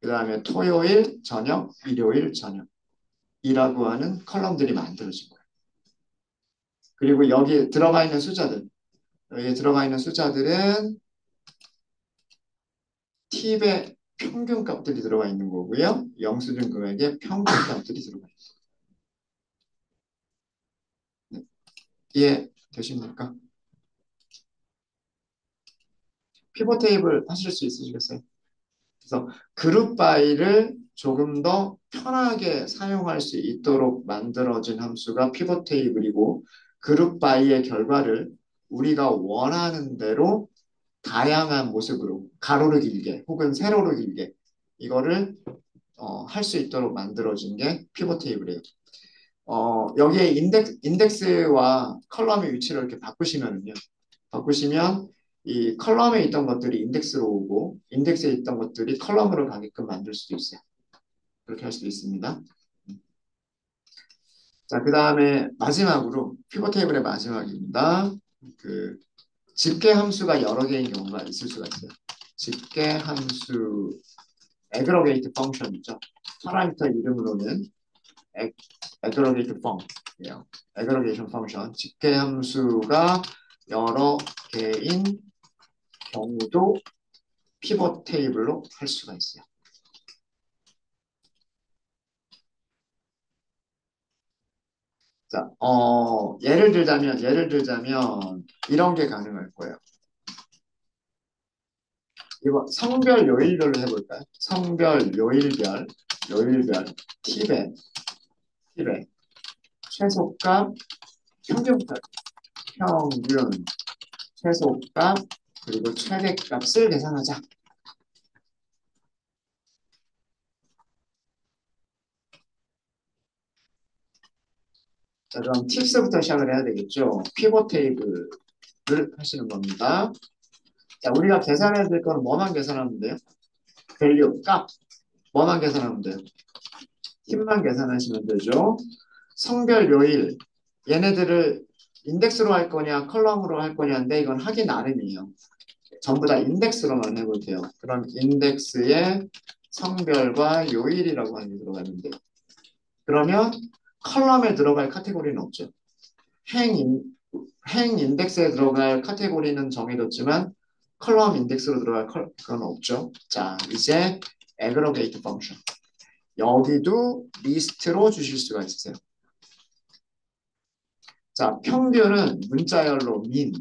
Speaker 1: 그 다음에 토요일 저녁 일요일 저녁 이라고 하는 컬럼들이 만들어진 거예요. 그리고 여기에 들어가 있는 숫자들은 팁의 평균 값들이 들어가 있는 거고요. 영수증 금액의 평균 값들이 들어가 있어요. 네. 이해 되십니까? 피벗 테이블 하실 수 있으시겠어요? 그래서 그룹 바이를 조금 더 편하게 사용할 수 있도록 만들어진 함수가 피벗 테이블이고 그룹 바이의 결과를 우리가 원하는 대로 다양한 모습으로 가로로 길게 혹은 세로로 길게 이거를 할 수 있도록 만들어진 게 피벗 테이블이에요. 여기에 인덱스와 컬럼의 위치를 이렇게 바꾸시면 이 컬럼에 있던 것들이 인덱스로 오고 인덱스에 있던 것들이 컬럼으로 가게끔 만들 수도 있어요. 그렇게 할 수도 있습니다. 자, 그 다음에 마지막으로 피벗 테이블의 마지막입니다. 그 집계 함수가 여러 개인 경우가 있을 수가 있어요. 집계 함수 aggregate function이죠. 파라미터 이름으로는 aggregate function이에요. aggregation function 집계 함수가 여러 개인 경우도 피벗 테이블로 할 수가 있어요. 자, 예를 들자면 이런 게 가능할 거예요. 이거 성별 요일별로 해볼까요? 성별 요일별 팁에 최소값, 평균값, 평균, 최소값, 그리고 최대값을 계산하자. 자, 그럼 팁스부터 시작을 해야 되겠죠. 피벗 테이블을 하시는 겁니다. 자, 우리가 계산해야 될 거는 뭐만 계산하면 돼요? 밸류, 값. 뭐만 계산하면 돼요? 팁만 계산하시면 되죠. 성별 요일. 얘네들을 인덱스로 할 거냐, 컬럼으로 할 거냐인데 이건 하기 나름이에요. 전부 다 인덱스로만 해볼게요. 그럼 인덱스에 성별과 요일이라고 하는 게 들어가는데 그러면 컬럼에 들어갈 카테고리는 없죠. 행 인덱스에 들어갈 카테고리는 정해뒀지만 컬럼 인덱스로 들어갈 그건 없죠. 자, 이제 aggregate 펑션. 여기도 리스트로 주실 수가 있으세요. 자, 평균은 문자열로 min,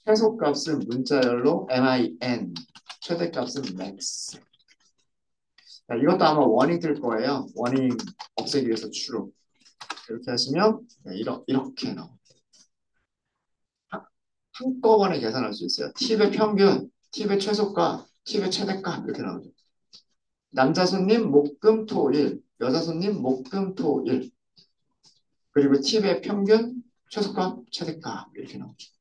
Speaker 1: 최소값은 문자열로 min, 최대값은 max. 자, 이것도 아마 워닝 뜰 거예요. 워닝 없애기 위해서 true. 이렇게 하시면 네, 이렇게 나옵니다. 한꺼번에 계산할 수 있어요. 팁의 평균, 팁의 최소값, 팁의 최대값 이렇게 나오죠. 남자 손님 목금 토일, 여자 손님 목금 토일. 그리고 팁의 평균, 최소값, 최대값 이렇게 나오죠.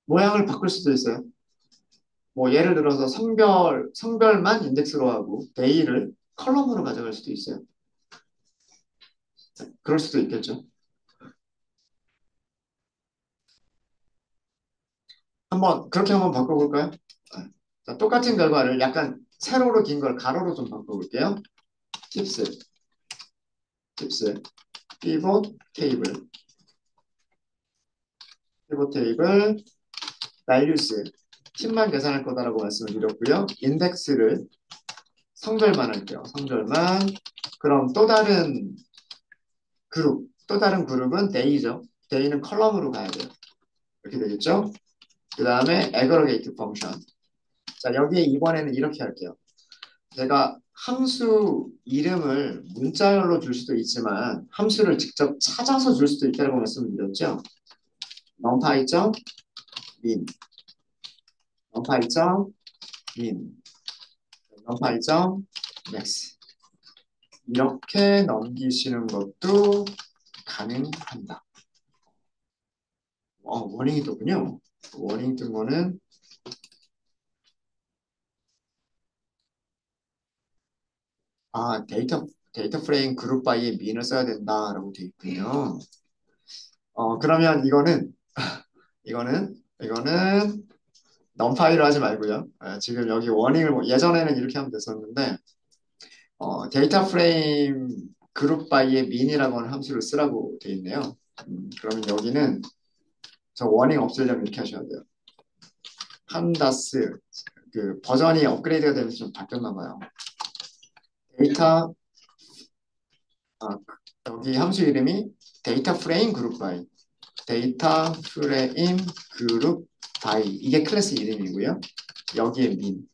Speaker 1: 모양을 바꿀 수도 있어요. 뭐 예를 들어서 성별만 인덱스로 하고 데이를 컬럼으로 가져갈 수도 있어요. 그럴 수도 있겠죠. 그렇게 한번 바꿔볼까요? 네. 자, 똑같은 결과를 약간 세로로 긴 걸 가로로 좀 바꿔볼게요. 팁스, 팁스, 피봇 테이블, 피봇 테이블, values, 팁만 계산할 거다라고 말씀을 드렸고요. 인덱스를 성별만 할게요. 성별만. 그럼 또 다른 그룹은 day죠. day는 컬럼으로 가야 돼요. 이렇게 되겠죠? 그 다음에 aggregate 펑션. 자, 여기에 이번에는 이렇게 할게요. 제가 함수 이름을 문자열로 줄 수도 있지만 함수를 직접 찾아서 줄 수도 있다고 말씀을 드렸죠. numpy.min, numpy.min, numpy.max 이렇게 넘기시는 것도 가능합니다. 워닝이 떴군요. 워닝 뜬 거는 데이터 프레임 그룹 바이에 민을 써야 된다라고 되어 있군요. 그러면 이거는 넘파이로 하지 말고요. 지금 여기 워닝을 예전에는 이렇게 하면 됐었는데 데이터 프레임 그룹 바이의 민이라고 하는 함수를 쓰라고 되어 있네요. 그러면 여기는 저 워닝 없애려면 이렇게 하셔야 돼요. 판다스 그 버전이 업그레이드가 되면서 좀 바뀌었나 봐요. 데이터 아, 여기 함수 이름이 데이터 프레임 그룹 바이 데이터 프레임 그룹 바이 이게 클래스 이름이고요. 여기에 민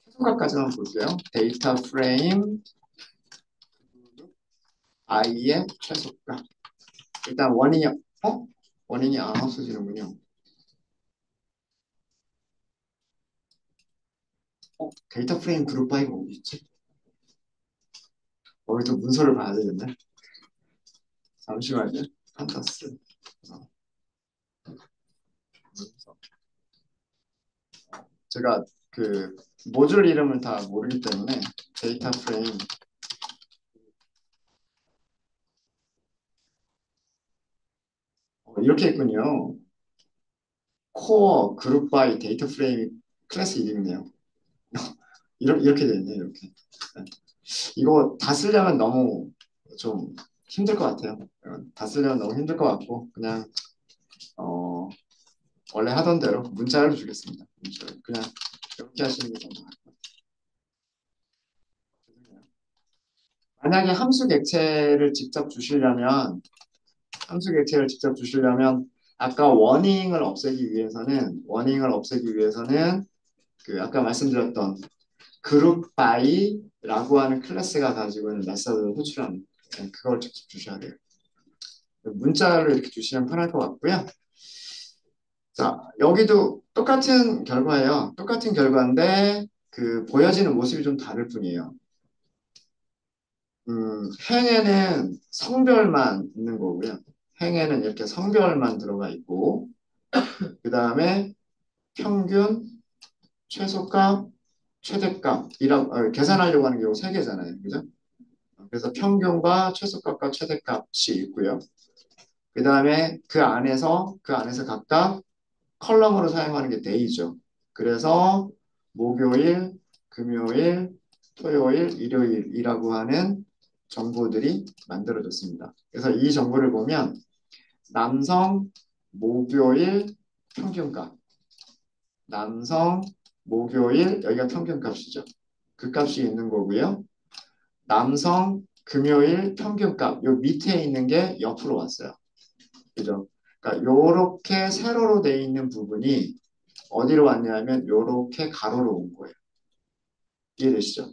Speaker 1: 최소값까지만 볼게요. 데이터 프레임 i의 최소값. 일단 원인이 안 없어지는군요. 데이터 프레임 그룹 바이가 어디 있지? 여기도 문서를 봐야 되겠네. 잠시만요. 판타스. 어, 문서. 제가 그 모듈 이름을 다 모르기 때문에 데이터 프레임 이렇게 있군요. 코어 그룹 바이 데이터 프레임 클래스 이름이네요. 이렇게 돼 있네요. 이렇게. 네. 이거 다 쓰려면 너무 좀 힘들 것 같아요. 다 쓰려면 너무 힘들 것 같고 그냥 어, 원래 하던 대로 문자를 주겠습니다. 문자를. 그냥 이렇게 하시는 게 좀 나을 것 같아요. 만약에 함수 객체를 직접 주시려면 아까 워닝을 없애기 위해서는 그 아까 말씀드렸던 그룹 바이라고 하는 클래스가 가지고 있는 메서드를 호출하는 그걸 직접 주셔야 돼요. 문자로 이렇게 주시면 편할 것 같고요. 자, 여기도 똑같은 결과예요. 똑같은 결과인데 그 보여지는 모습이 좀 다를 뿐이에요. 행에는 성별만 있는 거고요. 행에는 이렇게 성별만 들어가 있고 그 다음에 평균, 최소값, 최대값이라고 계산하려고 하는 경우 세 개잖아요. 그죠? 그래서 평균과 최소값과 최대값이 있고요. 그 다음에 그 안에서 각각 컬럼으로 사용하는 게 day죠. 그래서 목요일, 금요일, 토요일, 일요일이라고 하는 정보들이 만들어졌습니다. 그래서 이 정보를 보면 남성 목요일 평균값, 남성 목요일 여기가 평균값이죠. 그 값이 있는 거고요. 남성 금요일 평균값 요 밑에 있는 게 옆으로 왔어요. 그죠? 그러니까 요렇게 세로로 돼 있는 부분이 어디로 왔냐면 요렇게 가로로 온 거예요. 이해되시죠?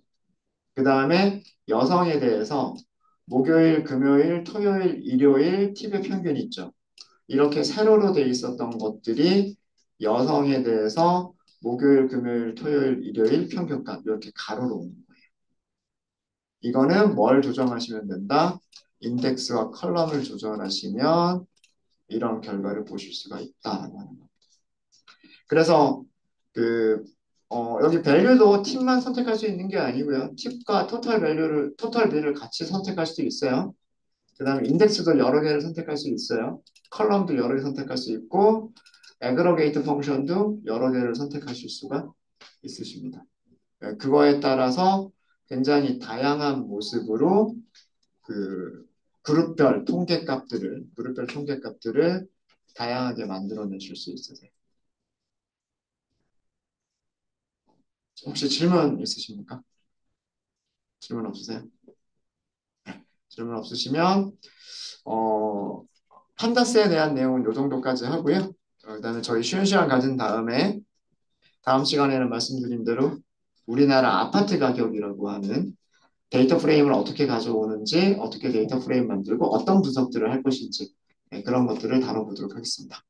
Speaker 1: 그 다음에 여성에 대해서 목요일, 금요일, 토요일, 일요일 팁의 평균 있죠. 이렇게 세로로 돼 있었던 것들이 여성에 대해서 목요일, 금요일, 토요일, 일요일 평균값 이렇게 가로로 오는 거예요. 이거는 뭘 조정하시면 된다? 인덱스와 컬럼을 조정하시면 이런 결과를 보실 수가 있다라고 하는 겁니다. 그래서 그 여기 밸류도 팁만 선택할 수 있는 게 아니고요. 팁과 토탈 밸류를 같이 선택할 수도 있어요. 그 다음에 인덱스도 여러 개를 선택할 수 있어요. 컬럼도 여러 개 선택할 수 있고 애그러게이트 펑션도 여러 개를 선택하실 수가 있으십니다. 그거에 따라서 굉장히 다양한 모습으로 그 그룹별 통계값들을 다양하게 만들어내실 수 있으세요. 혹시 질문 있으십니까? 질문 없으세요? 질문 없으시면 어, 판다스에 대한 내용은 이 정도까지 하고요. 그다음에 저희 쉬는 시간 가진 다음에 다음 시간에는 말씀드린 대로 우리나라 아파트 가격이라고 하는 데이터 프레임을 어떻게 가져오는지, 어떻게 데이터 프레임 만들고 어떤 분석들을 할 것인지 그런 것들을 다뤄보도록 하겠습니다.